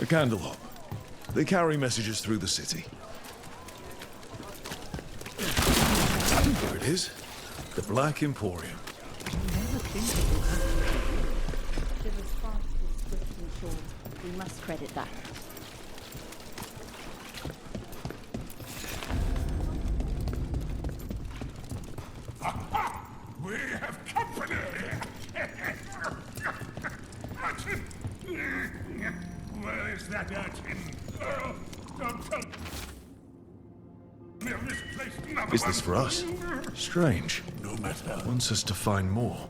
A candelabra. They carry messages through the city. Here it is. The Black Emporium. Never think it will happen. The response was swift and sure. We must credit that. We have company! Urchin! Where is that urchin? Oh, don't tell me of this place, another Is this for one. us? Strange. No matter. Wants us to find more.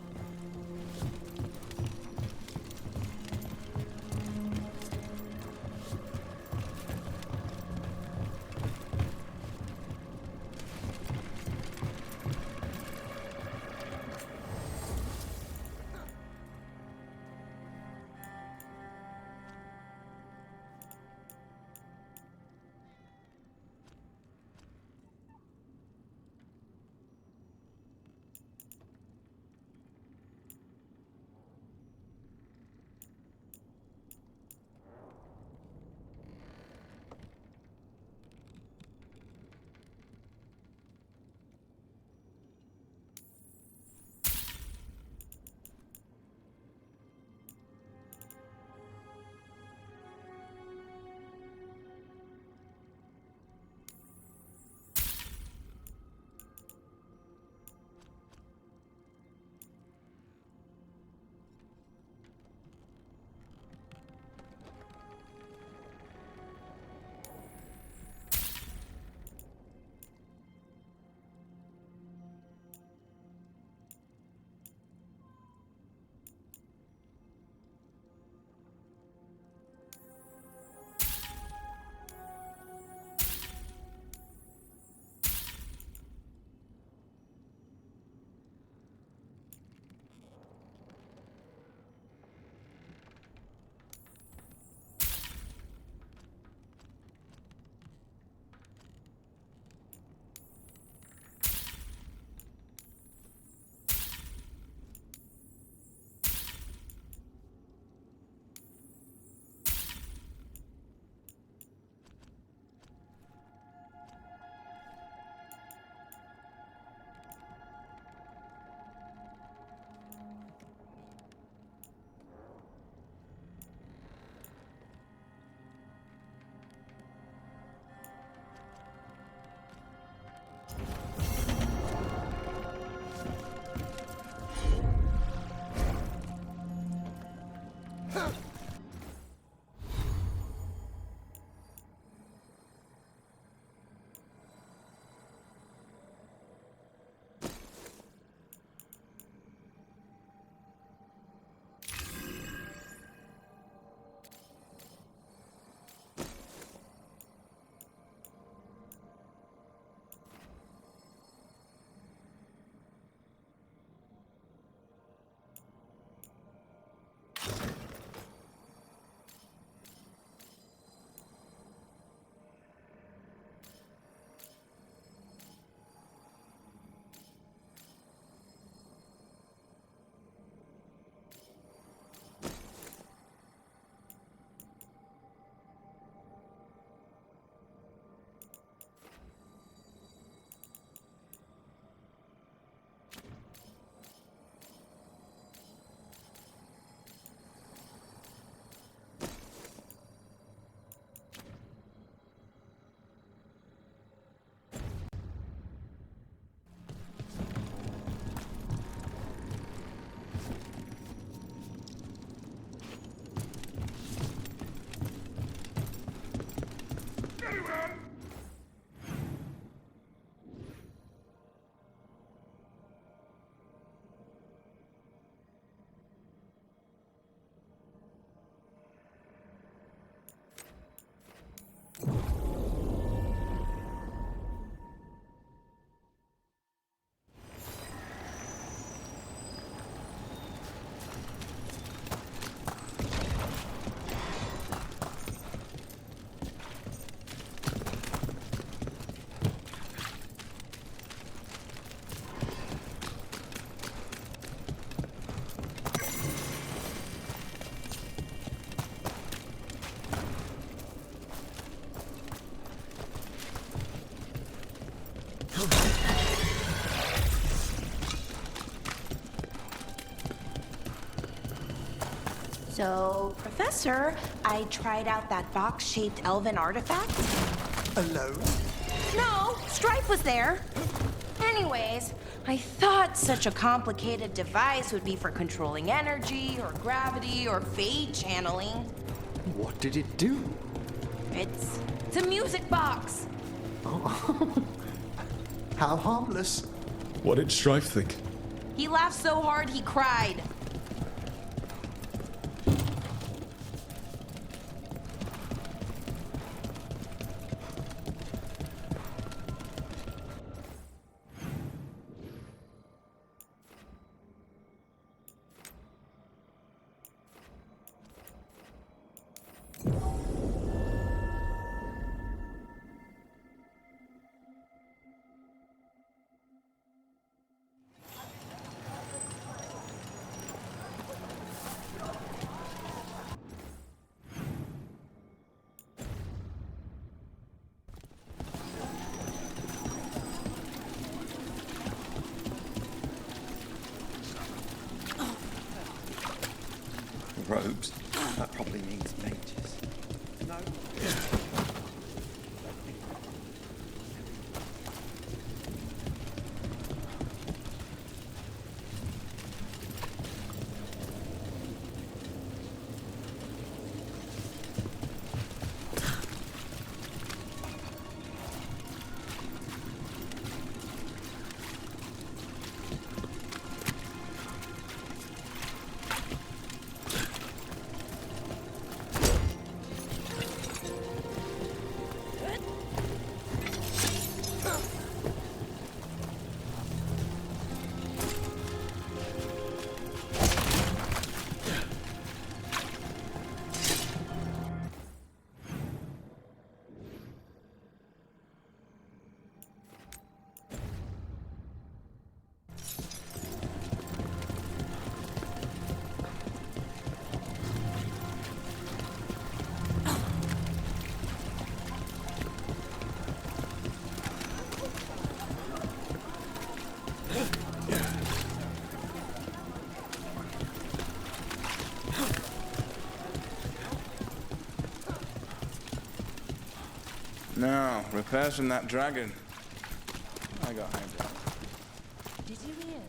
Professor, I tried out that box-shaped elven artifact. Alone? No, Strife was there. Anyways, I thought such a complicated device would be for controlling energy, or gravity, or fate channeling. What did it do? It's a music box. How harmless. What did Strife think? He laughed so hard he cried. Robes? That probably means mages. No? Now, repairs from that dragon. I got hanged out. Did you hear?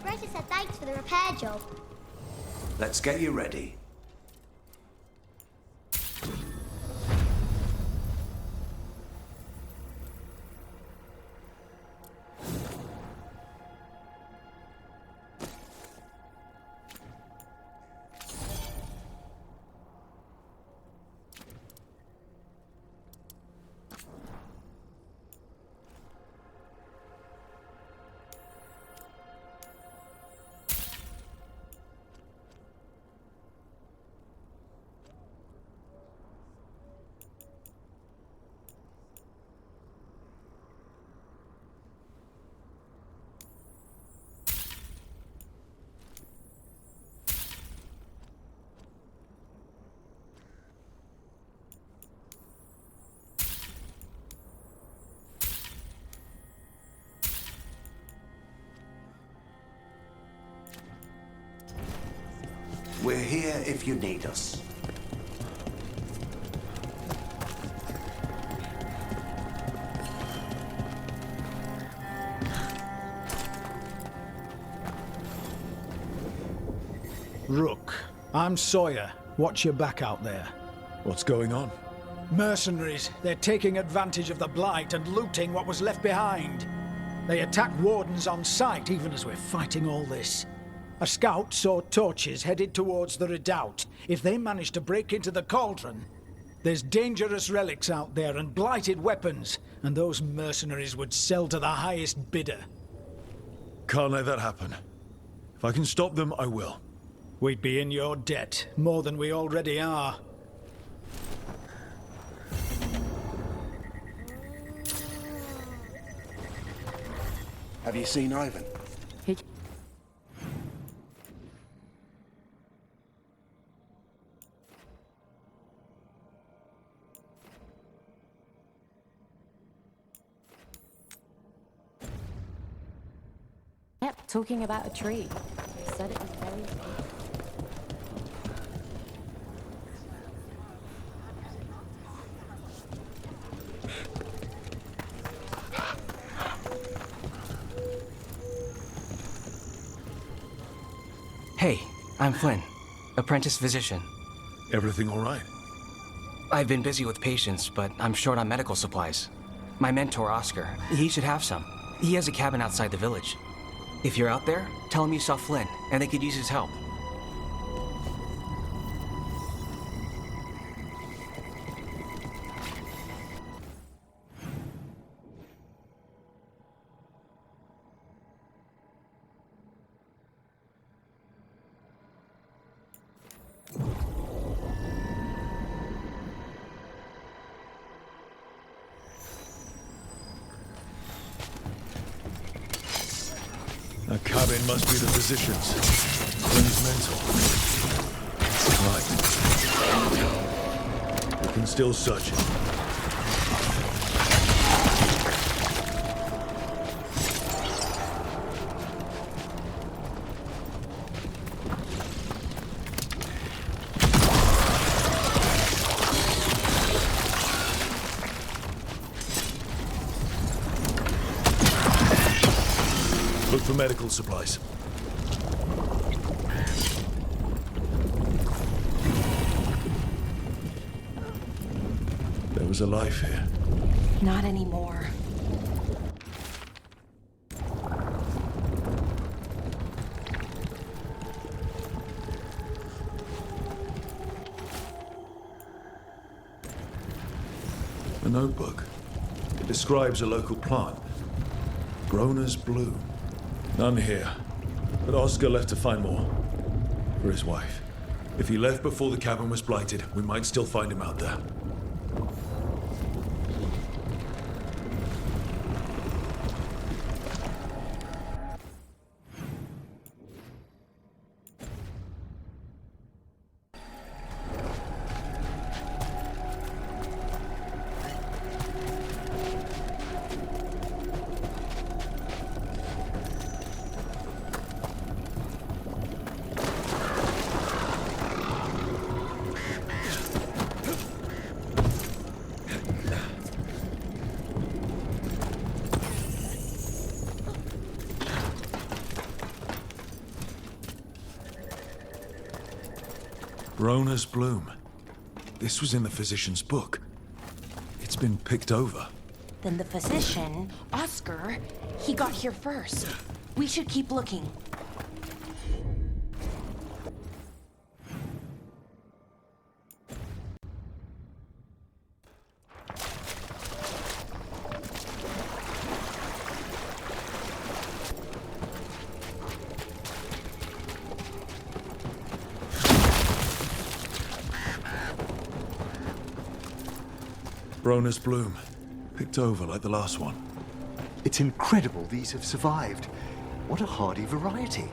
Greta said thanks for the repair job. Let's get you ready. We're here if you need us. Rook, I'm Sawyer. Watch your back out there. What's going on? Mercenaries. They're taking advantage of the Blight and looting what was left behind. They attack wardens on sight, even as we're fighting all this. A scout saw torches headed towards the redoubt. If they manage to break into the cauldron, there's dangerous relics out there and blighted weapons, and those mercenaries would sell to the highest bidder. Can't let that happen. If I can stop them, I will. We'd be in your debt, more than we already are. Have you seen Ivan? Yep, talking about a tree. They said it was very big. Hey, I'm Flynn, apprentice physician. Everything all right? I've been busy with patients, but I'm short on medical supplies. My mentor, Oscar, he should have some. He has a cabin outside the village. If you're out there, tell him you saw Flynn, and they could use his help. That cabin must be the physician's. Flynn's mental. Right. We can still search it. Look for medical supplies. There was a life here. Not anymore. A notebook. It describes a local plant. Groner's bloom. None here. But Oscar left to find more. For his wife. If he left before the cabin was blighted, we might still find him out there. Groner's bloom. This was in the physician's book. It's been picked over. Then the physician, Oscar, he got here first. We should keep looking. Groner's bloom. Picked over like the last one. It's incredible these have survived. What a hardy variety.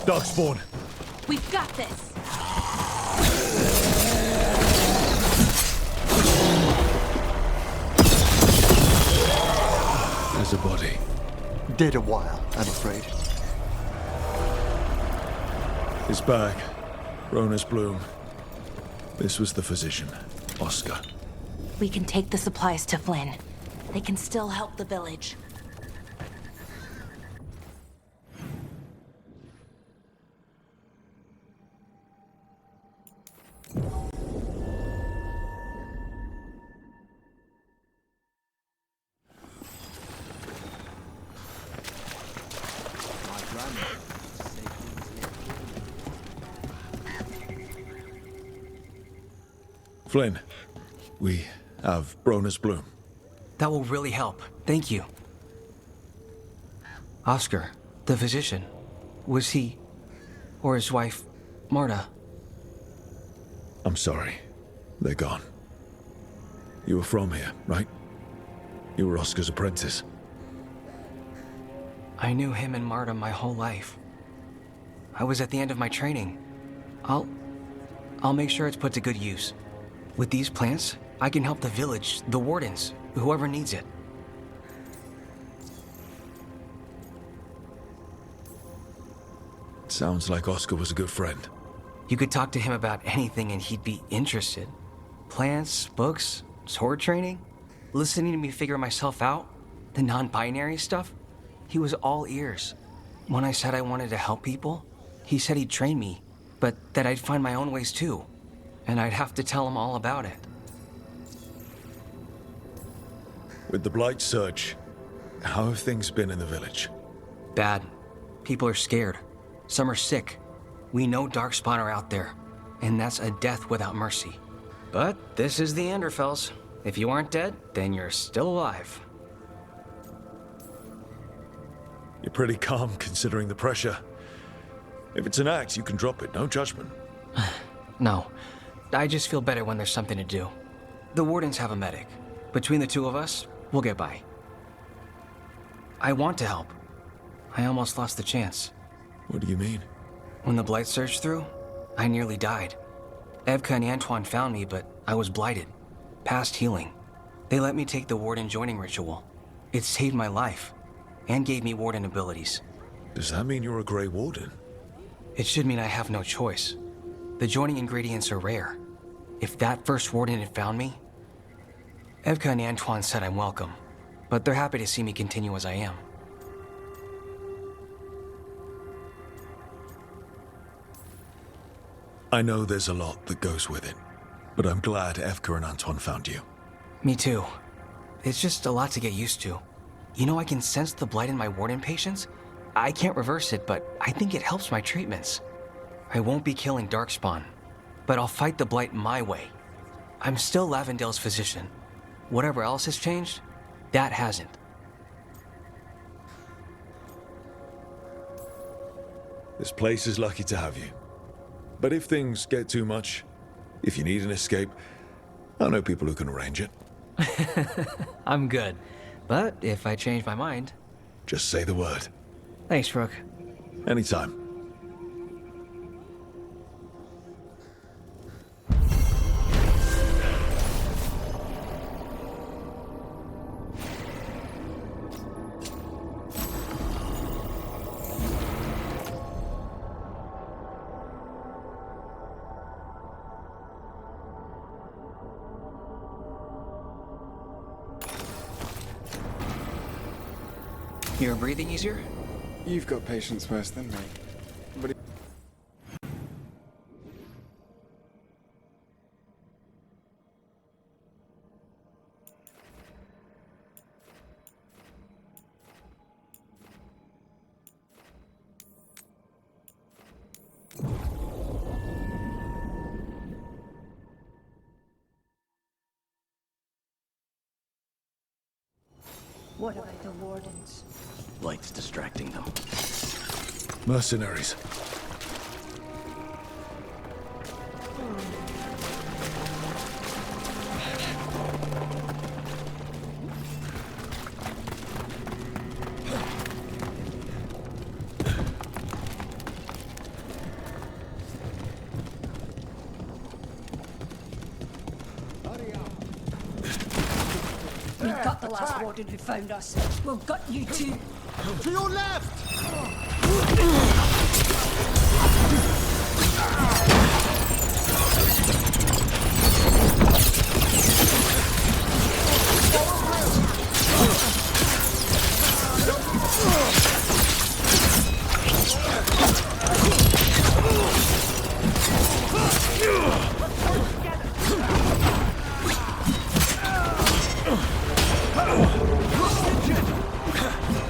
Darkspawn. We've got this. There's a body. Dead a while, I'm afraid. His bag. Rona's bloom. This was the physician, Oscar. We can take the supplies to Flynn. They can still help the village. Flynn, we have Rona's bloom. That will really help. Thank you. Oscar, the physician, was he, or his wife, Marta? I'm sorry. They're gone. You were from here, right? You were Oscar's apprentice. I knew him and Marta my whole life. I was at the end of my training. I'll make sure it's put to good use. With these plants, I can help the village, the wardens, whoever needs it. Sounds like Oscar was a good friend. You could talk to him about anything and he'd be interested. Plants, books, sword training, listening to me figure myself out, the non-binary stuff. He was all ears. When I said I wanted to help people, he said he'd train me, but that I'd find my own ways too. And I'd have to tell him all about it. With the Blight surge, how have things been in the village? Bad. People are scared. Some are sick. We know Darkspawn are out there, and that's a death without mercy. But this is the Anderfells. If you aren't dead, then you're still alive. You're pretty calm considering the pressure. If it's an act, you can drop it, no judgment. No. I just feel better when there's something to do. The wardens have a medic. Between the two of us, we'll get by. I want to help. I almost lost the chance. What do you mean? When the Blight surged through, I nearly died. Evka and Antoine found me, but I was blighted. Past healing. They let me take the Warden joining ritual. It saved my life, and gave me Warden abilities. Does that mean you're a Grey Warden? It should mean I have no choice. The joining ingredients are rare. If that first Warden had found me... Evka and Antoine said I'm welcome, but they're happy to see me continue as I am. I know there's a lot that goes with it, but I'm glad Evka and Antoine found you. Me too. It's just a lot to get used to. You know, I can sense the blight in my Warden patients. I can't reverse it, but I think it helps my treatments. I won't be killing Darkspawn, but I'll fight the blight my way. I'm still Lavendale's physician. Whatever else has changed, that hasn't. This place is lucky to have you. But if things get too much, if you need an escape, I know people who can arrange it. I'm good. But if I change my mind... Just say the word. Thanks, Rook. Anytime. You're breathing easier? You've got patience worse than me. But What about the wardens? Light's distracting them. Mercenaries. We've got the last warden who found us. We've got you too. To your left!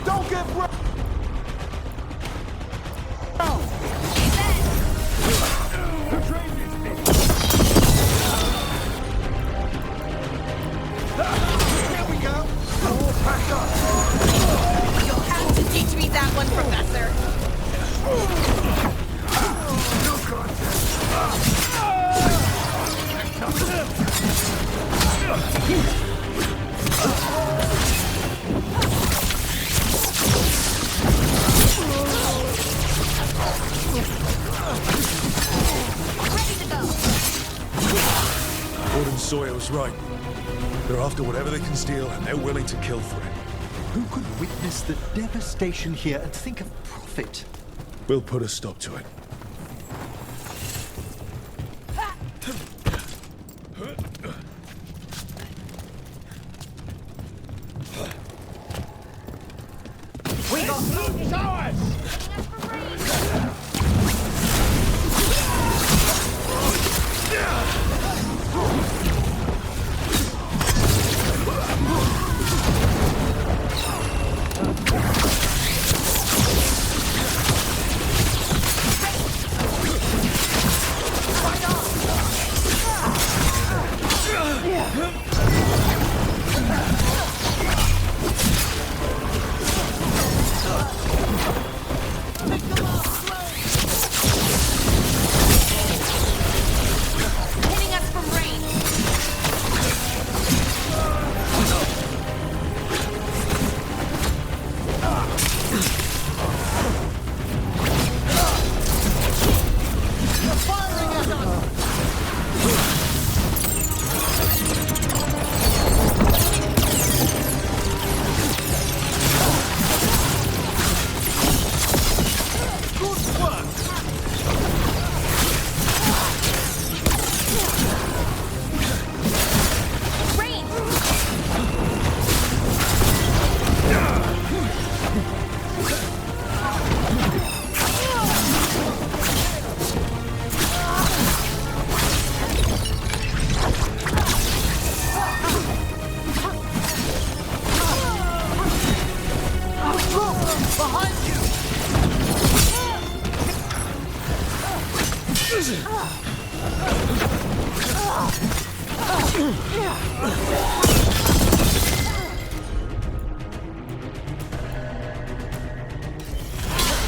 Don't get wrecked! You'll have to teach me that one, Professor. Warden Sawyer was right. They're after whatever they can steal, and they're willing to kill for it. Who could witness the devastation here and think of profit? We'll put a stop to it. We got showers! Hitting us from range. Range.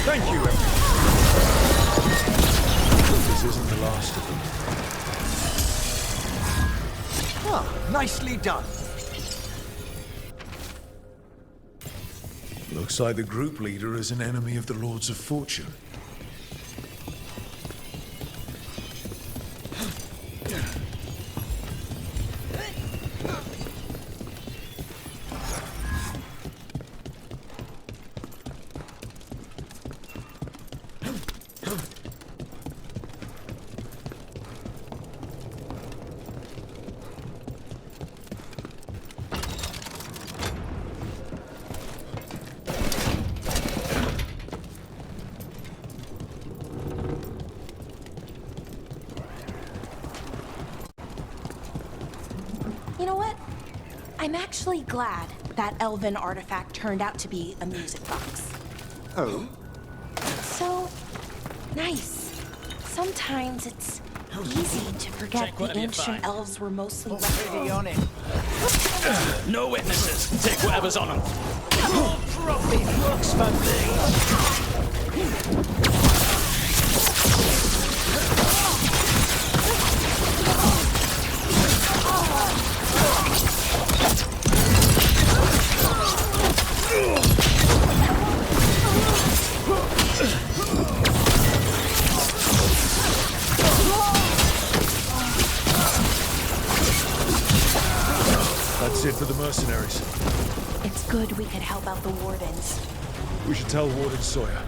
Thank you, everyone. This isn't the last of them. Ah, nicely done. Looks like the group leader is an enemy of the Lords of Fortune. You know what? I'm actually glad that elven artifact turned out to be a music box. Oh? So nice. Sometimes it's easy to forget the ancient elves were mostly on it. No witnesses. Take whatever's on them. Profit works for That's That's it for the mercenaries. It's good we could help out the wardens. We should tell Warden Sawyer.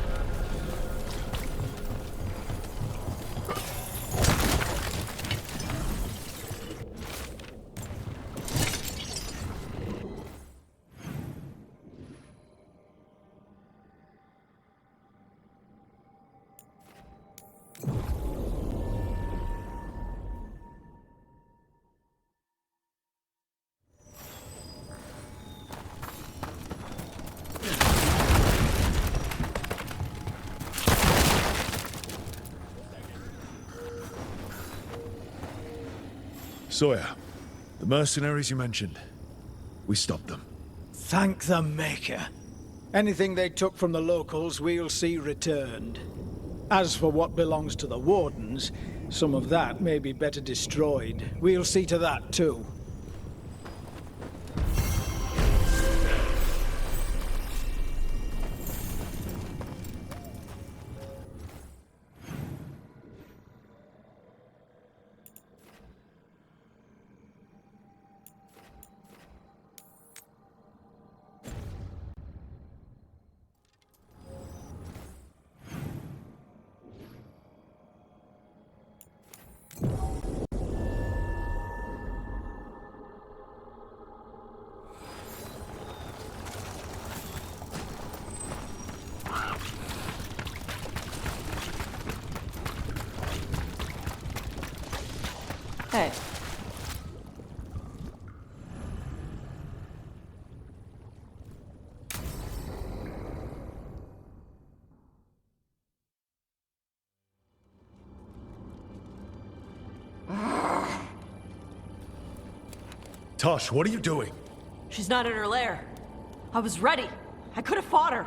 Sawyer, the mercenaries you mentioned, we stopped them. Thank the Maker. Anything they took from the locals, we'll see returned. As for what belongs to the Wardens, some of that may be better destroyed. We'll see to that, too. Hey. Tosh, what are you doing? She's not in her lair. I was ready. I could have fought her.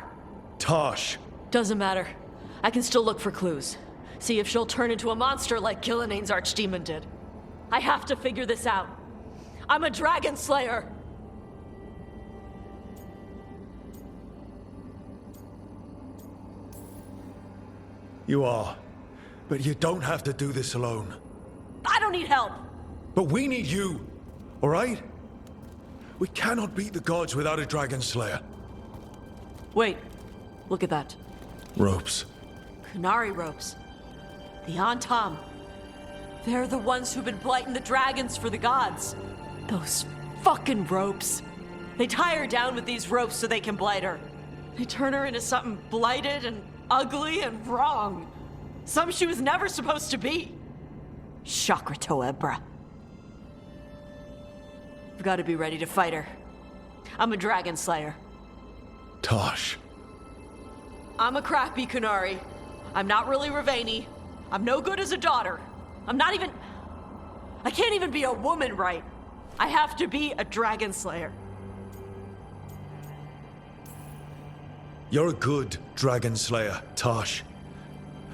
Tosh! Doesn't matter. I can still look for clues. See if she'll turn into a monster like Killiane's archdemon did. I have to figure this out. I'm a dragon slayer. You are. But you don't have to do this alone. I don't need help. But we need you, all right? We cannot beat the gods without a dragon slayer. Wait, look at that. Ropes. Canary ropes. The Antam. They're the ones who've been blighting the dragons for the gods. Those fucking ropes. They tie her down with these ropes so they can blight her. They turn her into something blighted and ugly and wrong. Some she was never supposed to be. Chakra Toebra. I've got to be ready to fight her. I'm a dragon slayer. Tosh. I'm a crappy Canary. I'm not really Ravani. I'm no good as a daughter. I can't even be a woman right. I have to be a dragon slayer. You're a good dragon slayer, Tosh.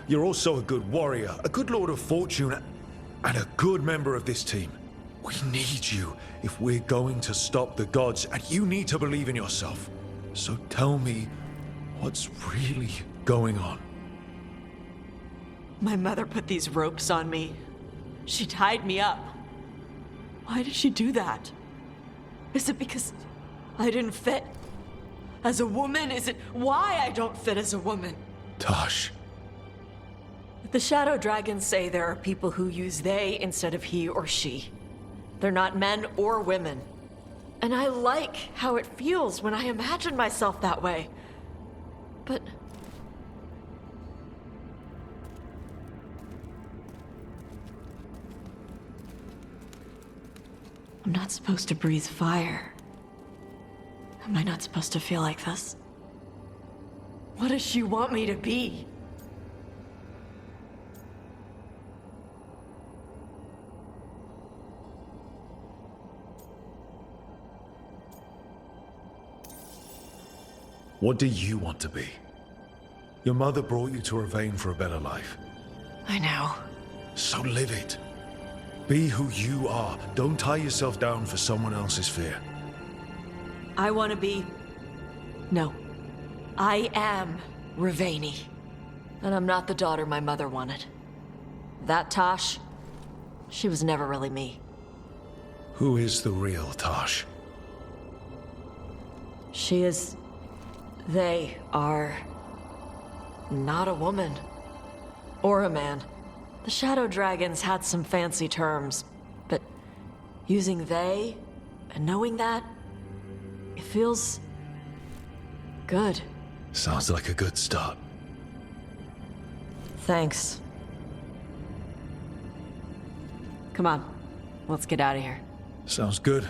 You're also a good warrior, a good lord of fortune, and a good member of this team. We need you if we're going to stop the gods, and you need to believe in yourself. So tell me, what's really going on? My mother put these ropes on me. She tied me up. Why did she do that? Is it because I didn't fit? As a woman, is it why I don't fit as a woman? Tosh. The Shadow Dragons say there are people who use they instead of he or she. They're not men or women. And I like how it feels when I imagine myself that way. But I'm not supposed to breathe fire. Am I not supposed to feel like this? What does she want me to be? What do you want to be? Your mother brought you to Ravane for a better life. I know. So live it. Be who you are. Don't tie yourself down for someone else's fear. I want to be... No. I am Ravani. And I'm not the daughter my mother wanted. That Tosh, she was never really me. Who is the real Tosh? She is... They are... not a woman. Or a man. The Shadow Dragons had some fancy terms, but using they and knowing that, it feels... good. Sounds like a good start. Thanks. Come on, let's get out of here. Sounds good.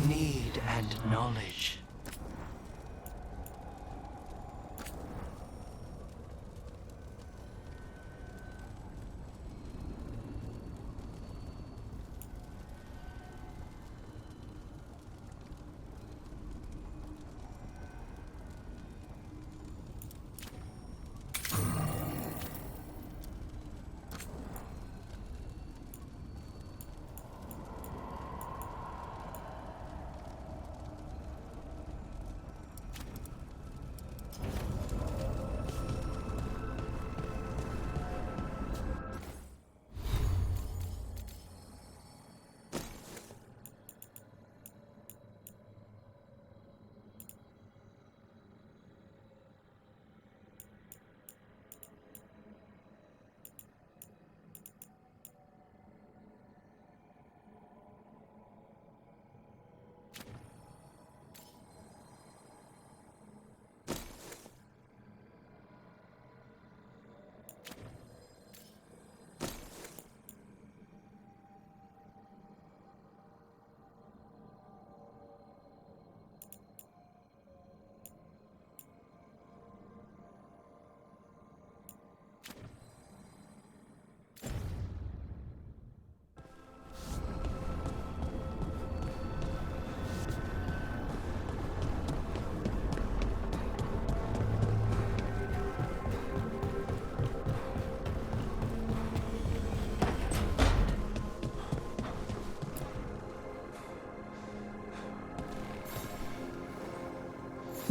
Need and knowledge.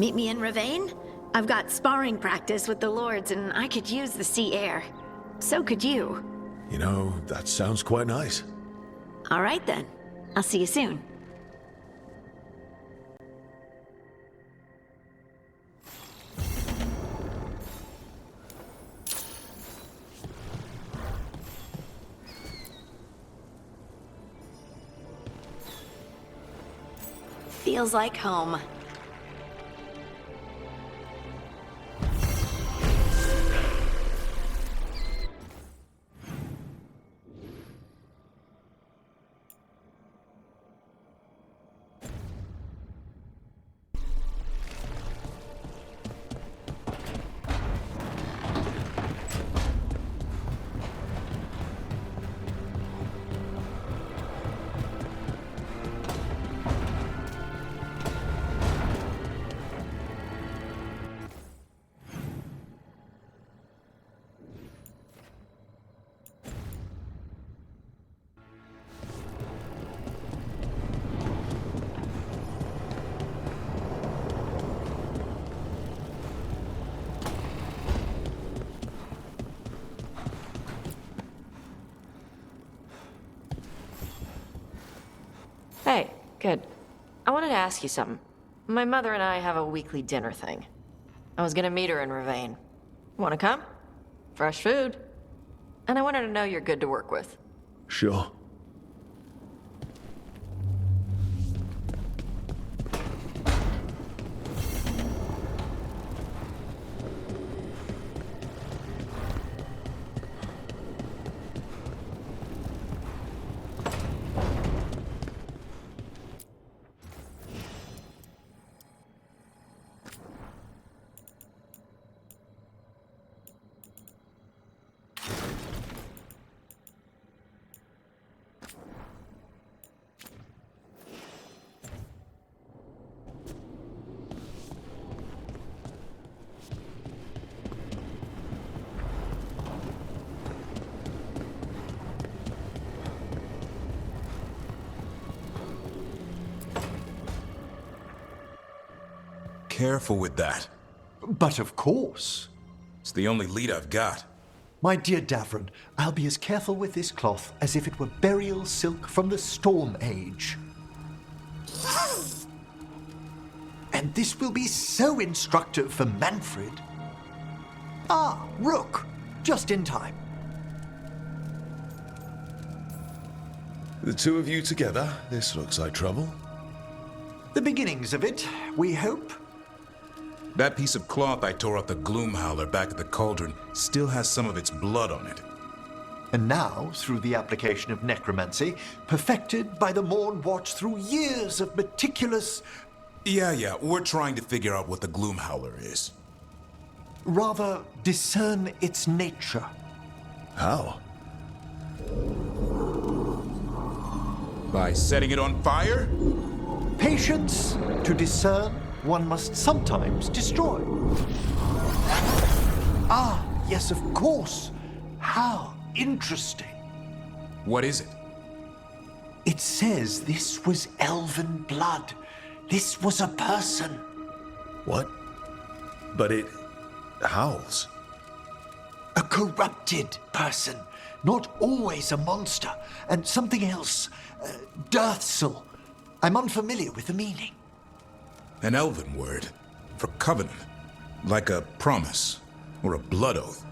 Meet me in Ravane? I've got sparring practice with the Lords, and I could use the sea air. So could you. You know, that sounds quite nice. All right, then. I'll see you soon. Feels like home. Hey, good. I wanted to ask you something. My mother and I have a weekly dinner thing. I was gonna meet her in Ravane. Wanna come? Fresh food. And I wanted to know you're good to work with. Sure. Careful with that. But of course. It's the only lead I've got. My dear Davron, I'll be as careful with this cloth as if it were burial silk from the Storm Age. And this will be so instructive for Manfred. Ah, Rook, just in time. The two of you together, this looks like trouble. The beginnings of it, we hope. That piece of cloth I tore off the Gloom Howler back at the cauldron still has some of its blood on it. And now, through the application of necromancy, perfected by the Morn Watch through years of meticulous... Yeah, we're trying to figure out what the Gloom Howler is. Rather, discern its nature. How? By setting it on fire? Patience. To discern, one must sometimes destroy. Ah, yes, of course. How interesting. What is it? It says this was elven blood. This was a person. What? But it howls. A corrupted person. Not always a monster. And something else. Deathsel. I'm unfamiliar with the meaning. An elven word for covenant, like a promise or a blood oath.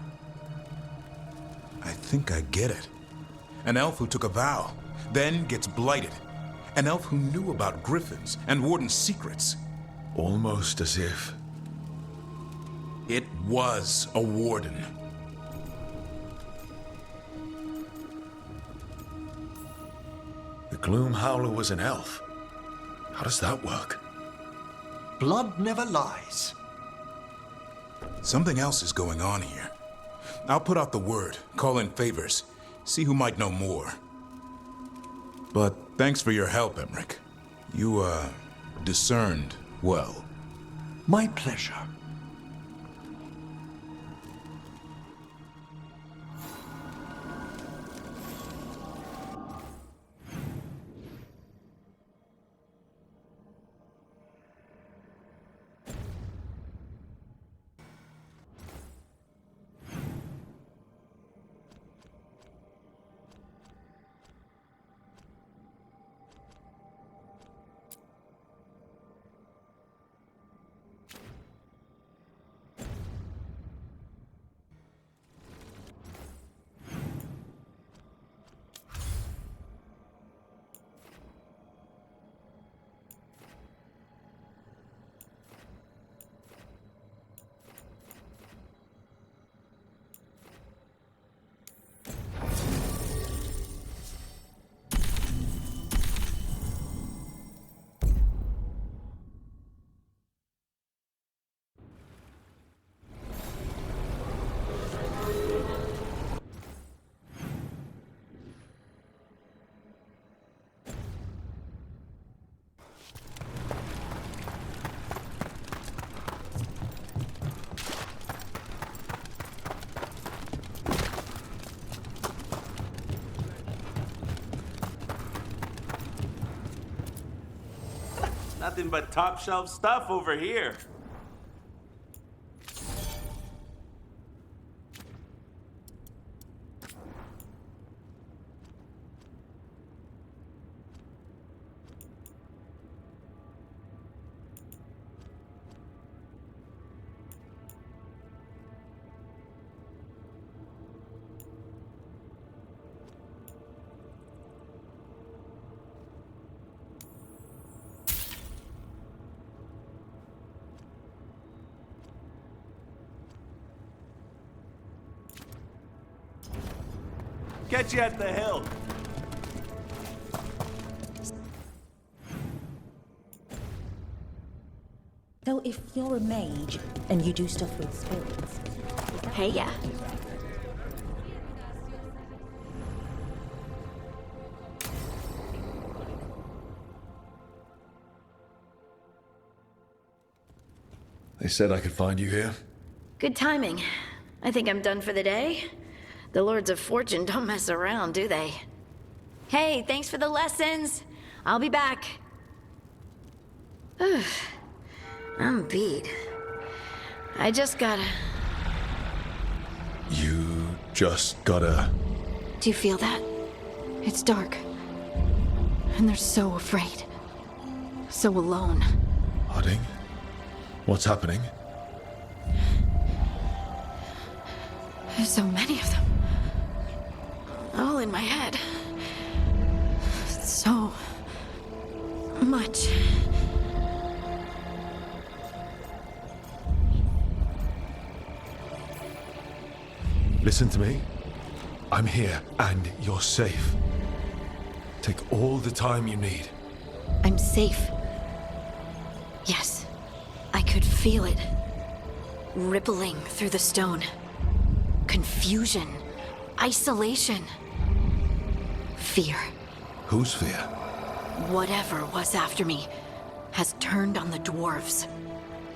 I think I get it. An elf who took a vow, then gets blighted. An elf who knew about griffins and warden's secrets. Almost as if... It was a warden. The Gloom Howler was an elf. How does that work? Blood never lies. Something else is going on here. I'll put out the word, call in favors, see who might know more. But thanks for your help, Emmerich. You, discerned well. My pleasure. Nothing but top shelf stuff over here. Catch you at the hill. So if you're a mage and you do stuff with spirits... Hey, yeah. They said I could find you here. Good timing. I think I'm done for the day. The Lords of Fortune don't mess around, do they? Hey, thanks for the lessons. I'll be back. I'm beat. I just gotta... You just gotta... Do you feel that? It's dark. And they're so afraid. So alone. Harding? What's happening? There's so many of them. All in my head. So much. Listen to me. I'm here, and you're safe. Take all the time you need. I'm safe. Yes. I could feel it. Rippling through the stone. Confusion. Isolation. Fear. Whose fear? Whatever was after me has turned on the dwarves.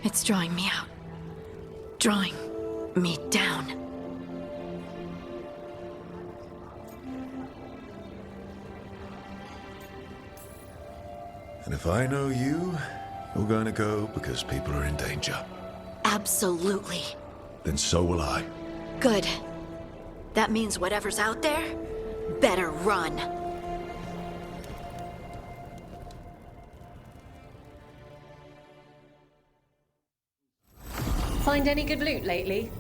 It's drawing me out. Drawing me down. And if I know you, you're going to go because people are in danger. Absolutely. Then so will I. Good. That means whatever's out there better run. Find any good loot lately?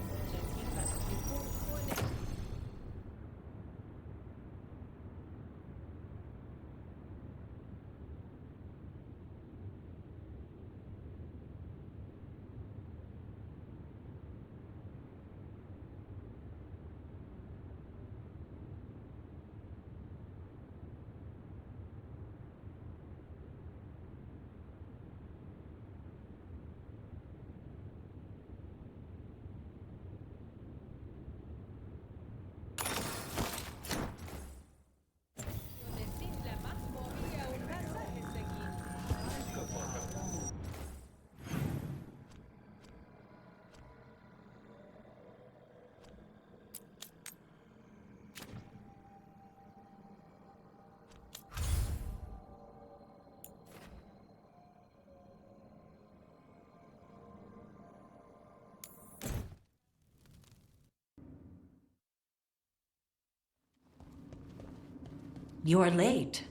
You're late.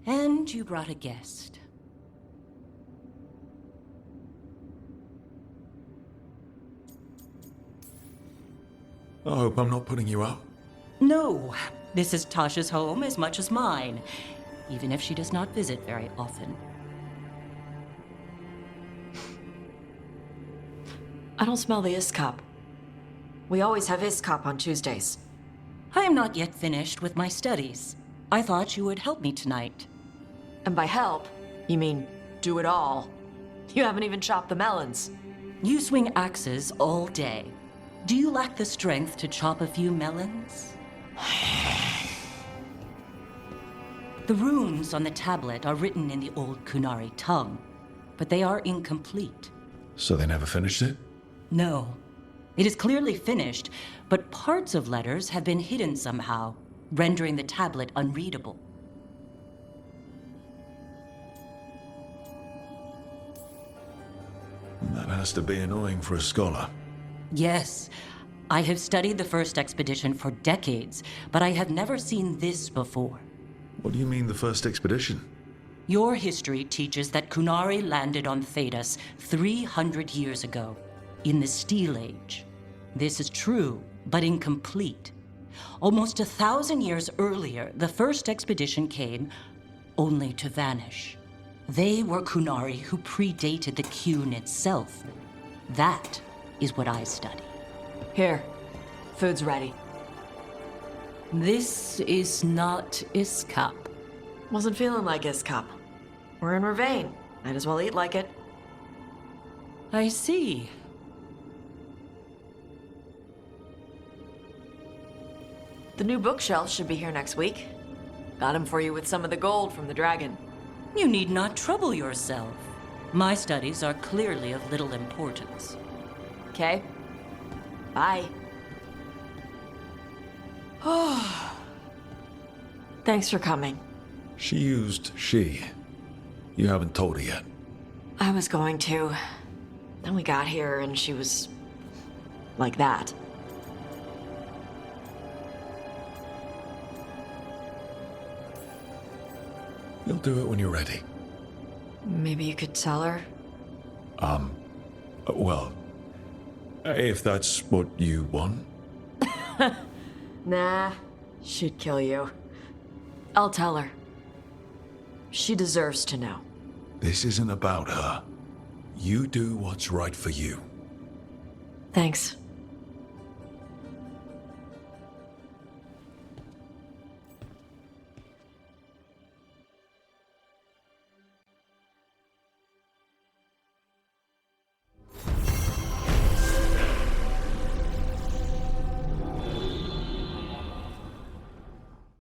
And you brought a guest. I hope I'm not putting you out. No, this is Tasha's home as much as mine, even if she does not visit very often. I don't smell the Iskop. We always have Iskop on Tuesdays. I am not yet finished with my studies. I thought you would help me tonight. And by help, you mean do it all. You haven't even chopped the melons. You swing axes all day. Do you lack the strength to chop a few melons? The runes on the tablet are written in the old Kunari tongue, but they are incomplete. So they never finished it? No. It is clearly finished, but parts of letters have been hidden somehow, rendering the tablet unreadable. That has to be annoying for a scholar. Yes, I have studied the first expedition for decades, but I have never seen this before. What do you mean, the first expedition? Your history teaches that Kunari landed on Thedas 300 years ago, in the Steel Age. This is true, but incomplete. Almost 1,000 years earlier, the first expedition came only to vanish. They were Kunari who predated the Qun itself. That is what I study. Here, food's ready. This is not Iskap. Wasn't feeling like Iskap. We're in Ravane. Might as well eat like it. I see. The new bookshelf should be here next week. Got him for you with some of the gold from the dragon. You need not trouble yourself. My studies are clearly of little importance. Okay. Bye. Thanks for coming. She used she. You haven't told her yet. I was going to. Then we got here and she was like that. You'll do it when you're ready. Maybe you could tell her? Well, if that's what you want. Nah, she'd kill you. I'll tell her. She deserves to know. This isn't about her. You do what's right for you. Thanks.